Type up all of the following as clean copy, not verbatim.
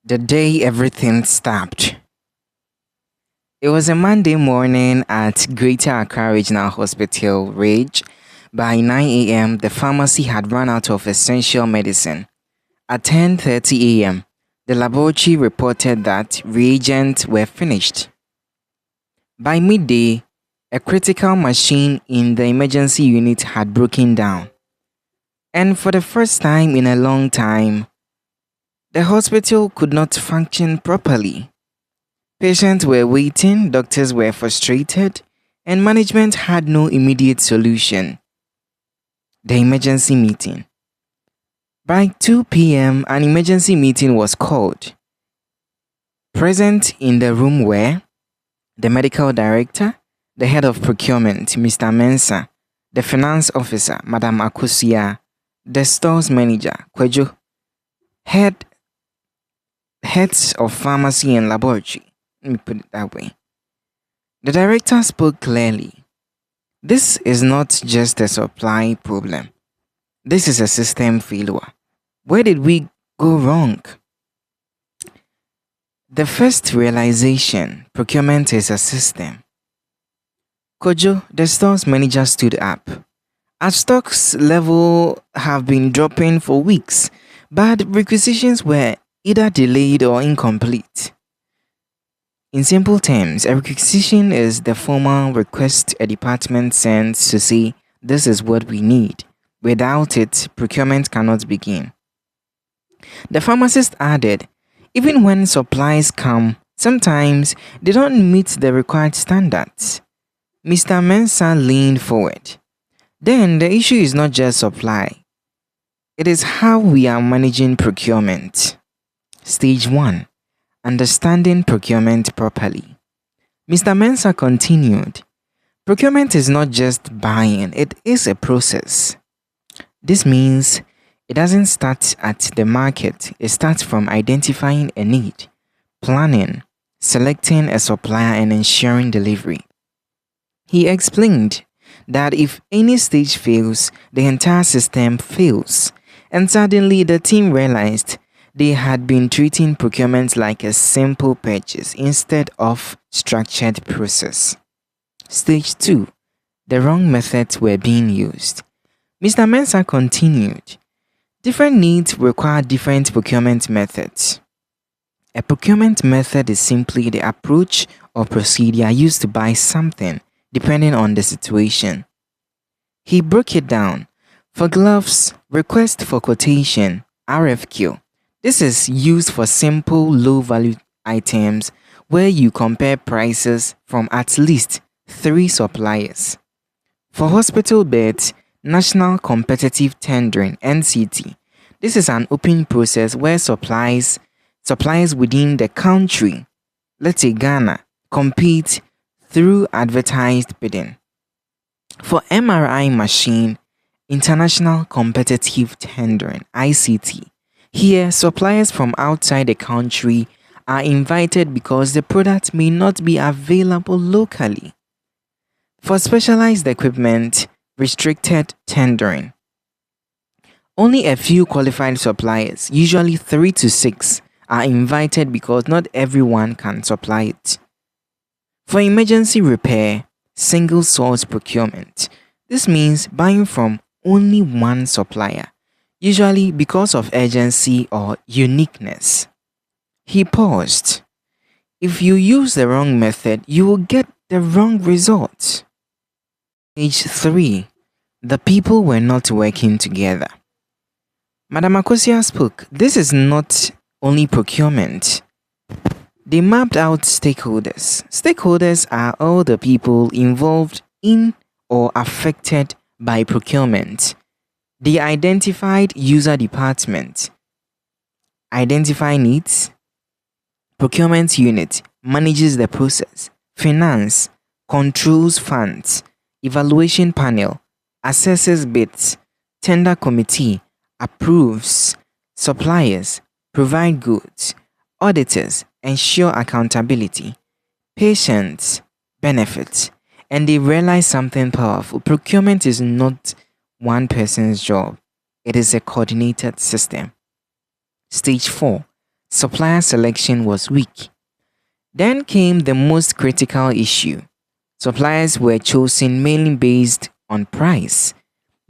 The day everything stopped. It was a Monday morning at Greater Accra Regional Hospital, Rage. By 9 a.m., the pharmacy had run out of essential medicine. At 10:30 a.m., the laboratory reported that reagents were finished. By midday, a critical machine in the emergency unit had broken down. And for the first time in a long time, the hospital could not function properly. Patients were waiting, doctors were frustrated, and management had no immediate solution. The emergency meeting. By 2 p.m., an emergency meeting was called. Present in the room were the medical director, the head of procurement, Mr. Mensah, the finance officer, Madam Akusia, the stores manager, Kwejo, heads of pharmacy and laboratory. Let me put it that way. The director spoke clearly. This is not just a supply problem. This is a system failure. Where did we go wrong? The first realization, procurement is a system. Kojo, the stores manager, stood up. Our stocks level have been dropping for weeks, but requisitions were either delayed or incomplete. In simple terms, a requisition is the formal request a department sends to say, this is what we need. Without it, procurement cannot begin. The pharmacist added, even when supplies come, sometimes they don't meet the required standards. Mr. Mensah leaned forward. Then the issue is not just supply. It is how we are managing procurement. Stage 1. Understanding procurement properly. Mr. Mensah continued, procurement is not just buying, it is a process. This means it doesn't start at the market, it starts from identifying a need, planning, selecting a supplier, and ensuring delivery. He explained that if any stage fails, the entire system fails, and suddenly the team realized they had been treating procurement like a simple purchase instead of structured process. Stage 2. The wrong methods were being used. Mr. Mensah continued, different needs require different procurement methods. A procurement method is simply the approach or procedure used to buy something depending on the situation. He broke it down. For gloves, request for quotation, RFQ. This is used for simple low-value items where you compare prices from at least 3 suppliers. For hospital beds, National Competitive Tendering (NCT). This is an open process where suppliers within the country, let's say Ghana, compete through advertised bidding. For MRI machine, International Competitive Tendering (ICT). Here, suppliers from outside the country are invited because the product may not be available locally. For specialized equipment, restricted tendering. Only a few qualified suppliers, usually 3 to 6, are invited because not everyone can supply it. For emergency repair, single source procurement. This means buying from only one supplier, usually because of urgency or uniqueness. He paused. If you use the wrong method, you will get the wrong results. Stage 3. The people were not working together. Madam Akosia spoke. This is not only procurement. They mapped out stakeholders. Stakeholders are all the people involved in or affected by procurement. They identified user department, identify needs, procurement unit manages the process, finance controls funds, evaluation panel assesses bids, tender committee approves, suppliers provide goods, auditors ensure accountability, patients benefit, and they realize something powerful. Procurement is not one person's job. It is a coordinated system. Stage 4. Supplier selection was weak. Then came the most critical issue. Suppliers were chosen mainly based on price.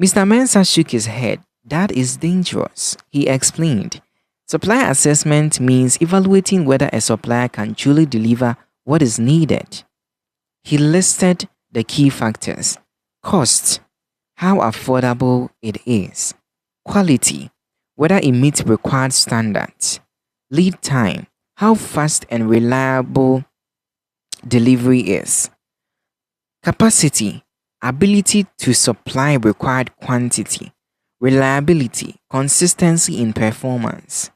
Mr. Mensah shook his head. That is dangerous, he explained. Supplier assessment means evaluating whether a supplier can truly deliver what is needed. He listed the key factors: cost, how affordable it is; quality, whether it meets required standards; lead time, how fast and reliable delivery is; capacity, ability to supply required quantity; reliability, consistency in performance.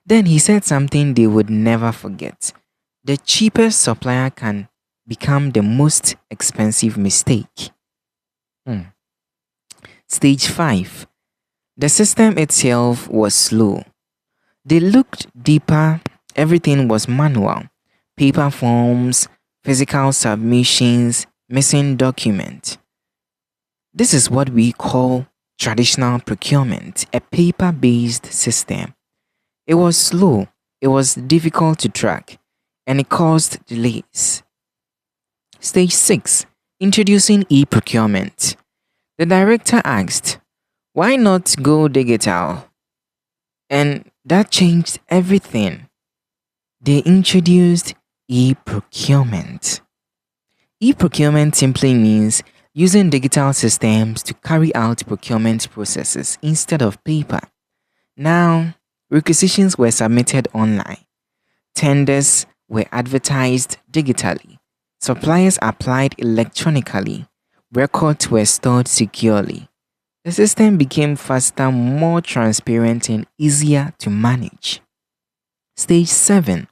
Then he said something they would never forget. The cheapest supplier can become the most expensive mistake. Hmm. Stage 5. The system itself was slow. They looked deeper, everything was manual. Paper forms, physical submissions, missing document. This is what we call traditional procurement, a paper-based system. It was slow, it was difficult to track, and it caused delays. Stage 6. Introducing e-procurement. The director asked, why not go digital? And that changed everything. They introduced e-procurement. E-procurement simply means using digital systems to carry out procurement processes instead of paper. Now, requisitions were submitted online. Tenders were advertised digitally. Suppliers applied electronically. Records were stored securely. The system became faster, more transparent, and easier to manage. Stage 7.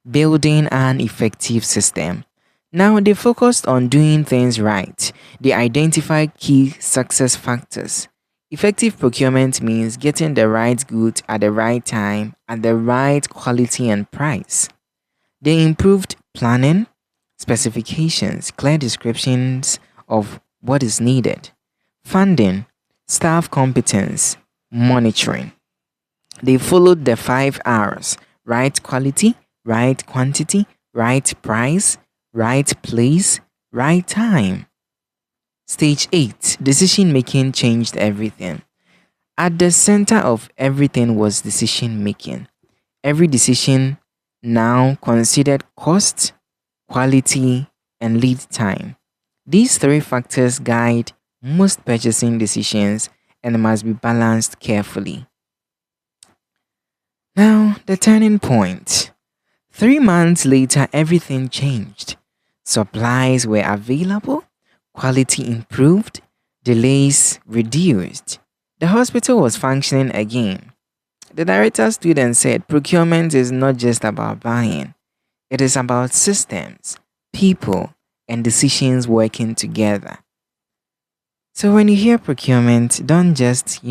Building an effective system. Now they focused on doing things right. They identified key success factors. Effective procurement means getting the right goods at the right time, at the right quality and price. They improved planning, specifications, clear descriptions of what is needed, funding, staff competence, monitoring. They followed the 5 R's: right quality, right quantity, right price, right place, right time. Stage 8. Decision making changed everything. At the center of everything was decision making. Every decision now considered cost, quality, and lead time. These 3 factors guide most purchasing decisions and must be balanced carefully. Now, the turning point. 3 months later, everything changed. Supplies were available, quality improved, delays reduced. The hospital was functioning again. The director stood and said, procurement is not just about buying, it is about systems, people, and decisions working together. So when you hear procurement, don't just,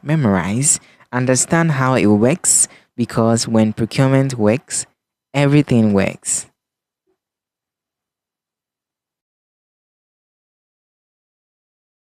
memorize, understand how it works, because when procurement works, everything works.